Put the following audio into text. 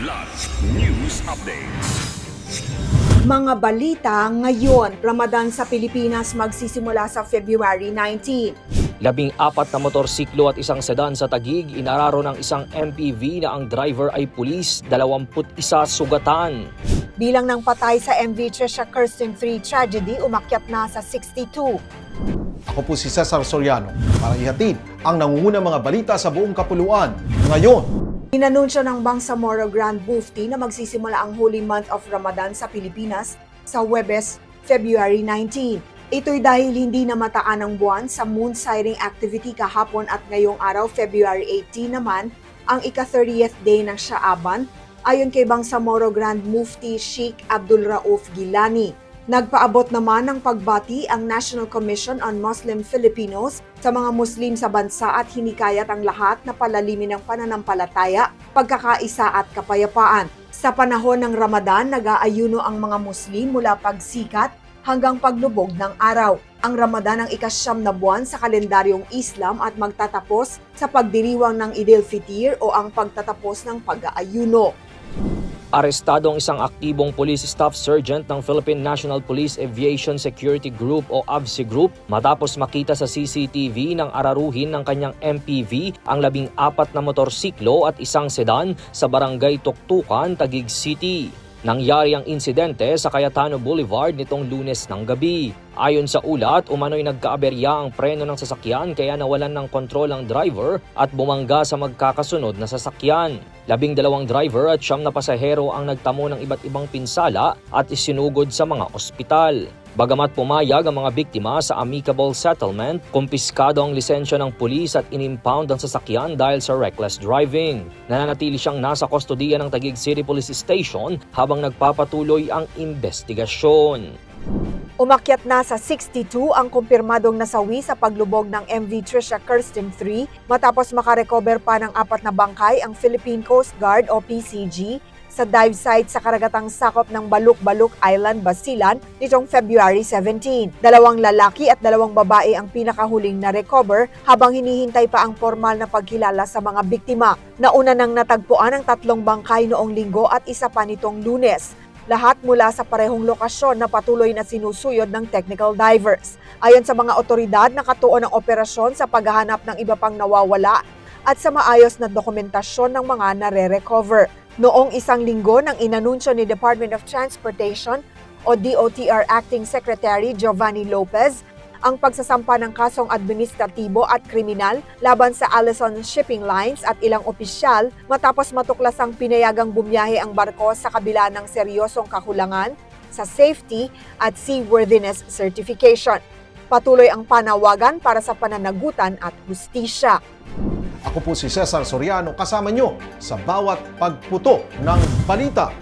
Kidlat News Updates. Mga balita ngayon, Ramadan sa Pilipinas magsisimula sa February 19. 14 na motorsiklo at isang sedan sa Taguig, inararo ng isang MPV na ang driver ay pulis, 21 sugatan. Bilang ng patay sa MV Trisha Kirsten 3 tragedy, umakyat na sa 62. Ako po si Cesar Soriano para ihatid ang nangungunang mga balita sa buong kapuluan ngayon. Inanunsyo ng Bangsamoro Grand Mufti na magsisimula ang Holy Month of Ramadan sa Pilipinas sa Huwebes, February 19. Ito'y dahil hindi na mataan ang buwan sa moon sighting activity kahapon at ngayong araw, February 18 naman, ang ika-30th day ng Shaaban, ayon kay Bangsamoro Grand Mufti Sheikh Abdul Rauf Gilani. Nagpaabot naman ng pagbati ang National Commission on Muslim Filipinos sa mga Muslim sa bansa at hinikayat ang lahat na palalimin ang pananampalataya, pagkakaisa at kapayapaan. Sa panahon ng Ramadan, nag-aayuno ang mga Muslim mula pagsikat hanggang paglubog ng araw. Ang Ramadan ang ika-9 na buwan sa kalendaryong Islam at magtatapos sa pagdiriwang ng Eid al-Fitr o ang pagtatapos ng pag-aayuno. Arestado ang isang aktibong police staff sergeant ng Philippine National Police Aviation Security Group o ABSE Group matapos makita sa CCTV ng araruhin ng kanyang MPV ang 14 na motorsiklo at isang sedan sa barangay Tuktukan, Taguig City. Nangyari ang insidente sa Cayetano Boulevard nitong Lunes ng gabi. Ayon sa ulat, umano'y nagkaaberya ang preno ng sasakyan kaya nawalan ng kontrol ang driver at bumangga sa magkakasunod na sasakyan. 12 driver at 9 na pasahero ang nagtamo ng iba't ibang pinsala at isinugod sa mga ospital. Bagamat pumayag ang mga biktima sa amicable settlement, kumpiskado ang lisensya ng pulis at inimpound ang sasakyan dahil sa reckless driving. Nananatili siyang nasa kustodiya ng Taguig City Police Station habang nagpapatuloy ang investigasyon. Umakyat na sa 62 ang kumpirmadong nasawi sa paglubog ng MV Trisha Kirsten 3 matapos makarecover pa ng 4 na bangkay ang Philippine Coast Guard o PCG sa dive site sa karagatang sakop ng Baluk-Baluk Island, Basilan nitong February 17. 2 lalaki at 2 babae ang pinakahuling na-recover habang hinihintay pa ang formal na pagkilala sa mga biktima. Nauna nang natagpuan ang 3 bangkay noong linggo at isa pa nitong Lunes. Lahat mula sa parehong lokasyon na patuloy na sinusuyod ng technical divers. Ayon sa mga otoridad, nakatuon ang operasyon sa paghahanap ng iba pang nawawala at sa maayos na dokumentasyon ng mga nare-recover. Noong isang linggo nang inanunsyo ni Department of Transportation o DOTR Acting Secretary Giovanni Lopez ang pagsasampa ng kasong administratibo at kriminal laban sa Allison Shipping Lines at ilang opisyal matapos matuklasang pinayagang bumiyahe ang barko sa kabila ng seryosong kakulangan sa safety at seaworthiness certification. Patuloy ang panawagan para sa pananagutan at hustisya. Ako po si Cesar Soriano kasama nyo sa bawat pagputo ng balita.